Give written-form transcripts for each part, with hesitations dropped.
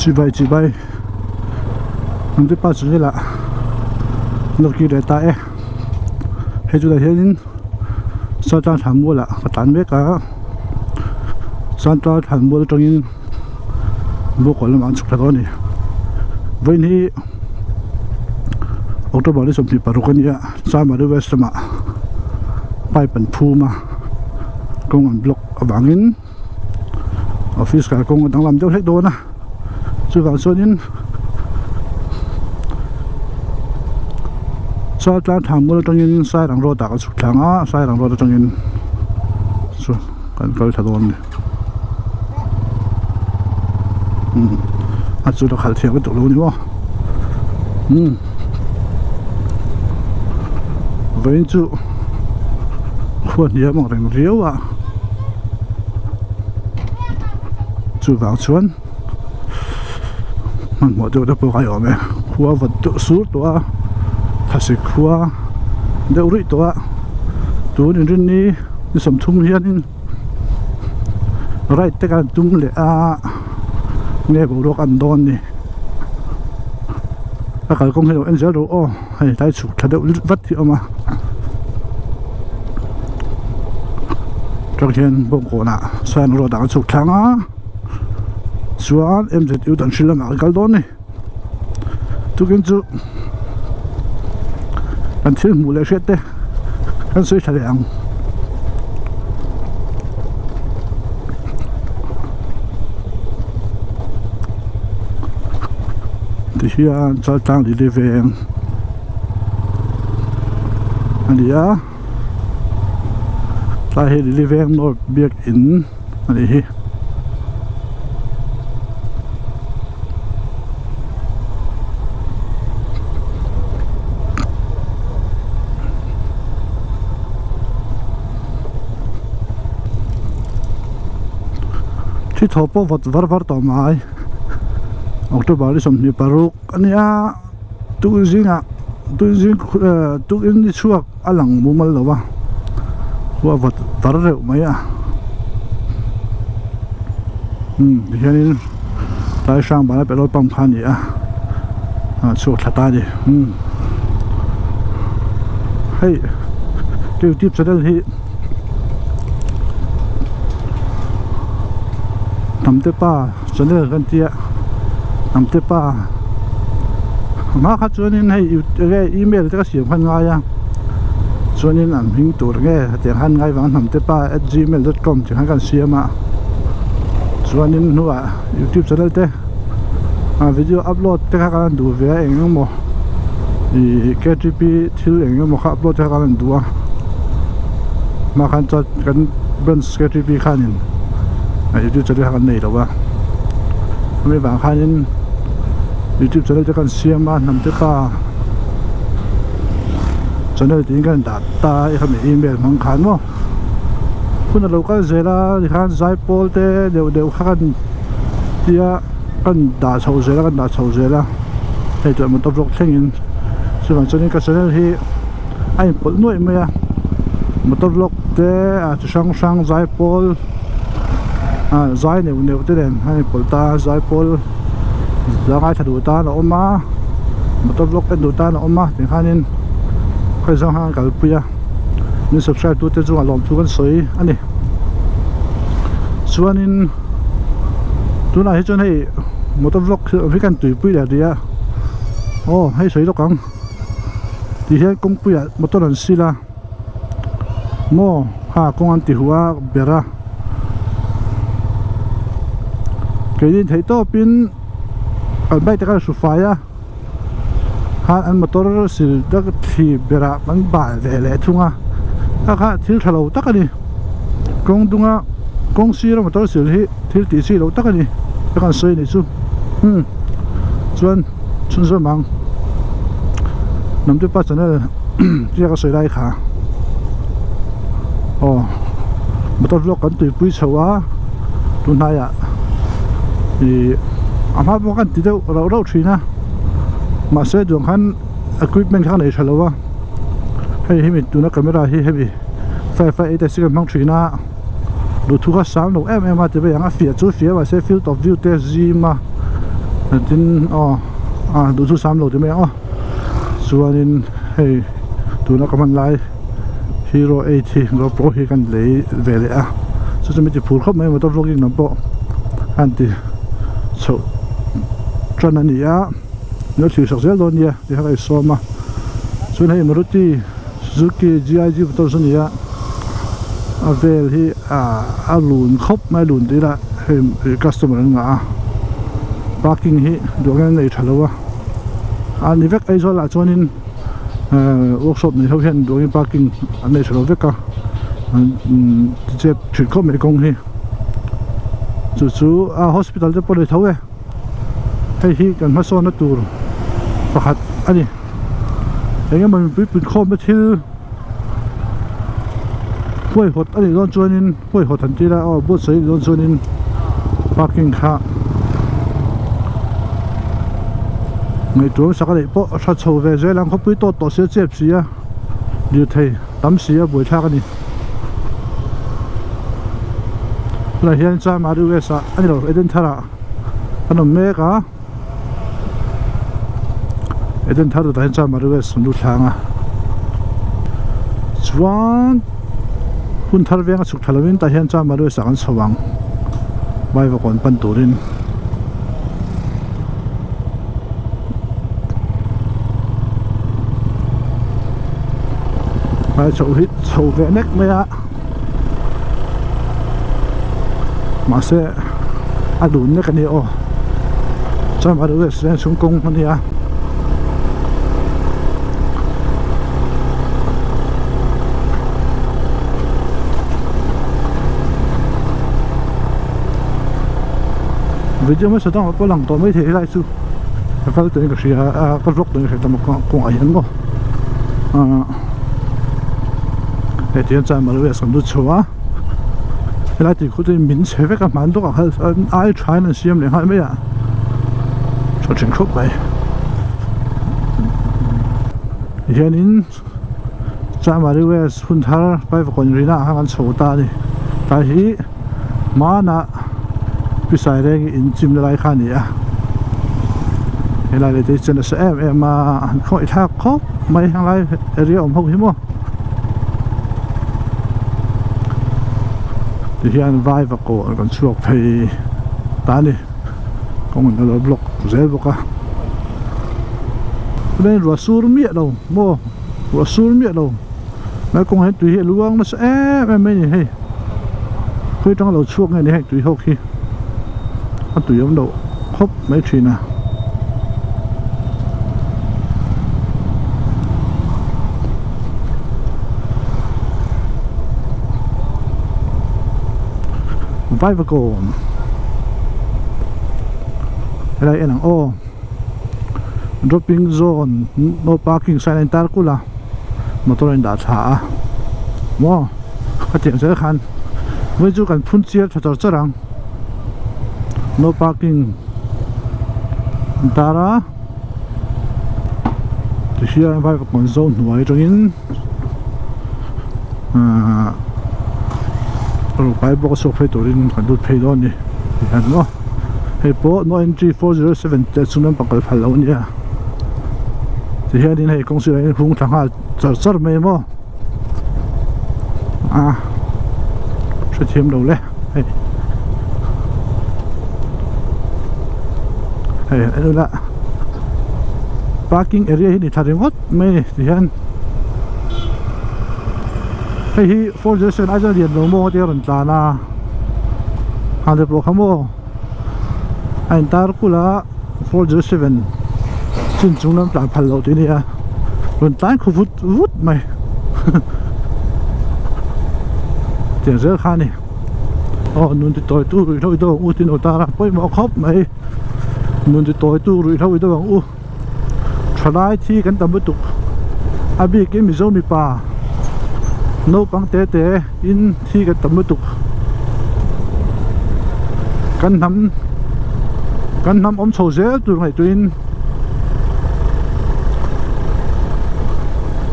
chỉ bay anh tiếp ba chữ là nó kia để tay hay chỗ này hiện sao trang tham mua là tán biết cả sao trang tham mua trong những mua còn làm ăn chụp thôi nè với ní ông tôi bảo đi sắm thịt bò cái này sao mà đi West mà bay bẩn phu mà công an block ở bảng in office cả công đang làm cho hết đồ nè chứ vào số những sao trang tham mua trong những sai đằng rồi ta có chụp thằng á sai đằng rồi trong những số cần coi thật luôn nè chú đã khai thiệt cái chỗ luôn đúng với chú khuôn nhớ một rừng riếu à chú vào chuan mình một chỗ đã bao cái ổn nè khua vật tự sút đó thật sự khua đeo rít đó chú nên trên đi sắm thùng hiên rồi tất cả thùng lệ à nghe bộ đồ ăn đòn đi các cái công hiệu anh sẽ đồ ô hay tay chụp thật đâu vắt thì mà trong hiện bông cổ nè xoay nó rồi đã chụp thắng á xóa em sẽ yêu tận xin là ngã cái đòn này tôi kiến chú anh thiếu mù lệ xét đấy anh sẽ thay đổi thì hiện cho trang đi về anh đi á ta hay đi về nó biết in anh điที่ทบวัดวัดต่อมาออกตัวบาลิสมนิปารุกอันนี้ตุกจิงตุกอินที่ช่วงอลังมุมัลหรอวะว่าวัดตระเร็วไหมที่นี่ตายช่างบ้านเป็นรถปั๊มพันนี่ช่วงทัดตาดิให้เกี่ยวทิพย์เสด็จที่ทำเตป้าเสนอกันเตี้ยทำเตป้ามาคัดส่วนนี้ให้อีเมลจะก็เสียงพันง่ายส่วนนี้นั่นพิงตัวแง่เตียงหันง่ายว่าทำเตป้า@gmail.com จะให้กันเสียมาส่วนนี้นู้ว่า YouTube เสนอเตวิดีโออัพโหลดจะให้กันดูเวียเองก็มั้งKTP ที่เองก็มั้งอัพโหลดจะให้กันดูมาคันจัดกันเป็น KTP คันนี้YouTube จะได้กันไหนหรอวะไม่บางครั้ง YouTube จะได้จะกันเสียมาทำเจ้าป้าจะได้ถึงกันดัดตาอีกคำอีเมลมันขันวะคุณเราก็เสร็จแล้วที่ขันสายโพลเต้เดี๋ยวขันที่กันด่าชาวเสร็จแล้วกันด่าชาวเสร็จแล้วให้ตัวมันต้องรกเช่นนี้ส่วนตอนนี้ก็เสร็จแล้วที่ไอ้ปลดนุ่ยไหมมันต้องรกเต้จะช่างสายโพลใจเนี่ยที่เด่นให้ปลตาใจปลจะง่ายถ้าดูตาเราออกมามันต้องลกเป็นดูตาเราออกมาถึงขั้นนี้ใครสร้างห้างกับเปียนี่ subscribe ตัวเจ้าหลอมทุกคนสวยอันนี้ส่วนนี้ตัวไหนให้จนให้มันต้องลกคือพิการตุยปุ้ยเดียวโอ้ให้สวยตัวกังที่เห็นกงปุ้ยมันต้องนั่นสิละโม่กงอันติหัวเบระcái gì thấy to pin ở đây ta có số file anh motor sử dụng thì bây giờ vẫn bài về lẽ thung các thiếu thằng lâu tất cả đi công sư nó motor sử dụng thiếu tỷ sư lâu tất cả đi các con xây này chú xuân mang nằm tiếp bắt cho nó chỉ có xây đây khá motor vlog còn tùy bụi sầu tuần này thì mà bố kan ti deuh ro thina ma se dung khan equipment khan ei thalo hei mi tuna camera hi heavy 5.8 mang thina lu thu ka sam lo em te be anga fia chu fia ma se field of view te zima tin đủ số 3 lô thì mấy chuanin hei tuna kaman lai Hero 80 GoPro hi kan lei vele so chumi ti phur khop mai motor vlogging nam po anti so trana ni no thi sak zel don ya ti ha so ma chun hei Maruti Suzuki GIG motor sun ya avel hi a lun khop mai lun ti la hei customer nga parking hi dogan nei thalowa ani vek ai zo la chuanin workshop ni ho hian doing parking an nei thalo veka je thil khop mai kong hi chu hospital te pole thawe hei hi kan ma so na tur pakhat ani engem man pin khom me thil hoi hot ani don chuanin hoi hot han tira bo sei don chuanin parking kha ngày tuổi sao cái này bỏ sát sầu về rồi làm không biết to sẽ chết gì điều thầy tắm gì buổi thác này là hiện在mà đi về sao anh rồi Eden thara anh nói mẹ cả Eden thara là hiện在mà đi về sân du thang chuan hun thar về cái sụt thar lên ta hiện在mà đi về sáng sớm bay vào còn pan turin chậu vẽ nét mấy mà sẽ đun nét cái này cho mà được sẽ xuống công con đi video mới sẽ đang có lòng tôi mới thấy lại chứ cái tên cái gì cái vlog tên cái tầm con ấy hơn không để hiện在mà về sân du chùa lại thì có thể mình sẽ phải các bạn đó ai try nên xem lại hay mấy cho chính khúc vậy hiện in在mà về sân thar bay vào con rina hàng sầu ta đi tại vì mà na bị sai đấy in chim lại khăn đi hiện lại thì chân là em mà không ít thác khóc mấy hàng lại area không hiếm không thì hiện vai và cổ còn chuộc thì ta đi còn mình nó block dễ block đây là sur miệng đâu mua là sur miệng đâu mấy con hết tùy hiện luôn nó sẽ em mấy này khi trong đầu chuộc này này tùy hậu khi nó tùy ông độ hấp mấy chuyện nào vai và cổ đây là dropping zone no parking sign entar kula motor in da tha mo atiang se khan với chu kan phun chiar thar charang no parking tara thì here vai và con zone nuai tongin rồi bài bóc số phải tổ đình còn đốt pay đó nè anh nó hay bộ no entry 407 để xuống năm bằng cái phải lâu nhỉ thì hiện nay này công sự này cũng thằng hà rất mấy mò sẽ thêm đầu lên anh là parking area thì thay mất mấy thì hiện hey hi 407 ai ra điện đồ mô tiêu rần ta na hàng đẹp bộ khám mô anh ta rú là 407 xin chúng nó làm phần lộ thế này rần tán khu vút mày tiền rất khá này nôn thì tôi tu rồi thôi tôi u tin ta là bơi mỏ khóc mày nôn thì tôi tu rồi thôi tôi u try thi cái tầm bút tục abi cái mi zone mi pa no pang te in thi cái tầm tục căn nắm ôm sầu dễ từ ngày tuyên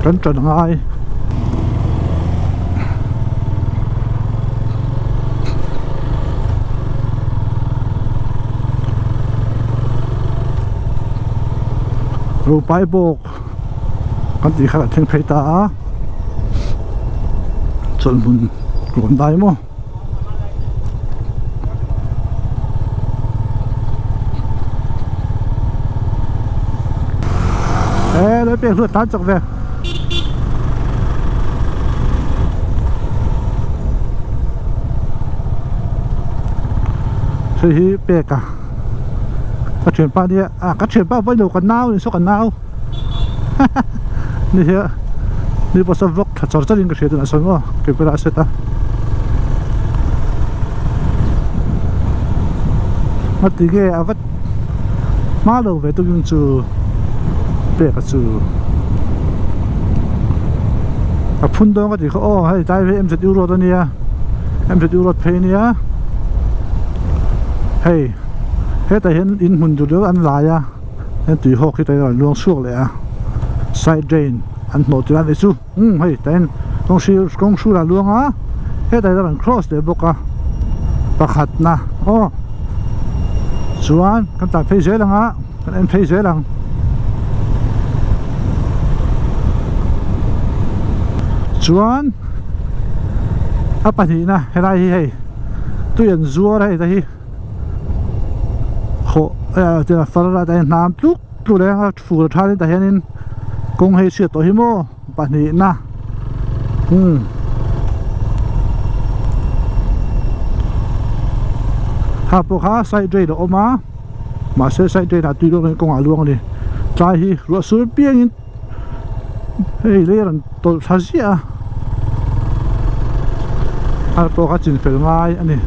căn trần ai ru pai bok kan ti kha theng phei ta chol mun ron dai mo le pe lu ta chok veใช่ฮีเปกะกระเทียมป้าเนี่ยกระเทียมป้าไปดูกันหนาวนี่สุกันหนาวนี่เหี้ยนี่พอสวกถ้าจอดจะยิงกระเทียมตัวนั้นสมมติเก็บเวลาเสร็จมาตีเกะอาวัดมาเลยเวตุยงจูเปกะจูพุ่นโดนก็ตีเขาโอ้ให้ได้ไปM7 ยูโรตัวนี้M7 ยูโรเพย์เนี่ยเฮ้ยแต่เห็นอินหุ่นอยู่เรื่องอันหลายเห็นตีหอกที่แต่ลวงช่วงเลยไซด์เดรนอันโหนดที่นั่นไอ้ซูเฮ้ยแต่ต้องชูละลวงแต่ตอนครอสเดี๋ยวบอกประคัดนะอ๋อส่วนกันตัดเพย์เสียหลังกันเอ็นเพย์เสียหลังส่วนปัจจุบันเฮ้ยเฮ้ยตัวยันซัวอะไรแต่เจ้าฟ้าราได้น้ำลุกตัวแรงฟูกระทานแต่เห็นกงเฮเสียตัวหิมะปานนี้นะหากพวกเขาใส่ใจเดี๋ยวออกมาใส่ใจนะตีลงในกงอาลวงนี่ใจฮีรัวสูบเปียงเฮ้ยเรื่องตัวทัศน์หากพวกเขาจินเฟลง่ายอันนี้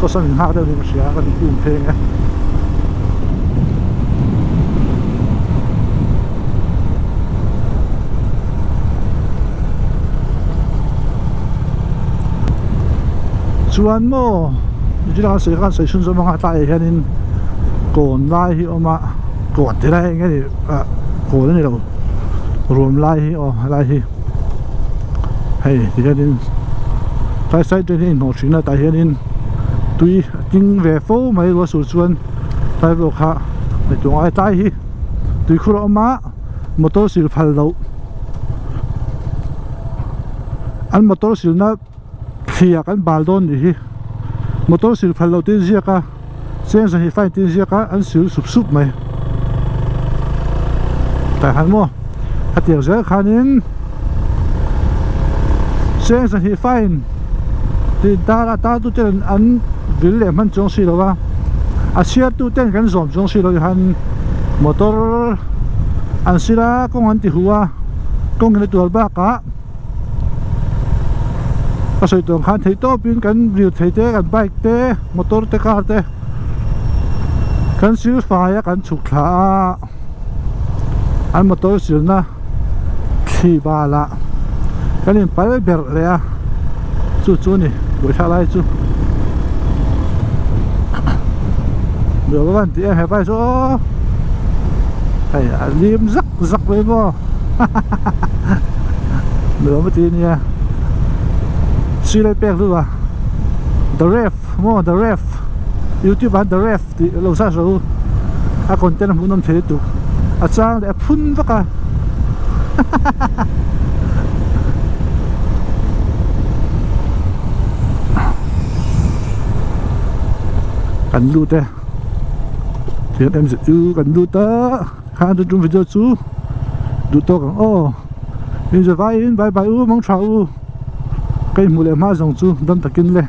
ก็สั่งหาได้เลยมาเสียกันอุ่นเพลงส่วนโม่ที่เราเสียกันใส่ชุนสมองตายแค่นี้โกนไล่ที่ออกมาโกนที่ไรแค่นี้โกนนี่เรารวมไล่ที่ไล่ที่ให้ที่แค่นี้ใส่ที่นี่หนวดชิ้นละแต่แค่นี้ตุยจิงเวฟไม่รู้สูส่วนไปบอกฮะในจงไอ้ใต้ฮีตุยคุรอมามอเตอร์สิลพัลโลอันมอเตอร์สิลน่ะเขียกันบาลดอนดิมอเตอร์สิลพัลโลที่เสียกะเส้นสายไฟที่เสียกะอันสิลสุบไหมแต่หันมั่วถ้าเดี๋ยวเสียคันนี้เส้นสายไฟที่ตาตุเจนอันวิลเลียมมันจงสิโลวะอาเซียตุเต้นกันสมจงสิโลหันมอเตอร์อันสิละกงอันที่หัวกงกันตัวบ้ากะก็ใส่ตัวขันที่โต้ปินกันวิวที่เตะกันไบค์เตะมอเตอร์เตะคาร์เตะกันสิลไฟกันฉุกขาอันมอเตอร์สิลนะขี่บาละกันนี่ไปเบลเลยจู่นี่ดูชาไล่จู่เดี๋ยววันที่ให้ไปซะไอ้ลิมซักเลยบ่เดี๋ยวมาทีนี้ชื่ออะไรแปลกหรือวะ The Ref มั่ว The Ref YouTube อัน The Ref ที่เราสร้างสูคนเต้นหุ่นน้ำเทตุอาจารย์เดี๋ยวพุ่นปะกะกันดูเต้เทียนM7 กันดูเต้ข้าจะจุ่มวิดีโอซูดูโต้กันโอ้ยินจะไปยินไปมองชาวใครมูเลยมาส่งซูดันตะกินเลย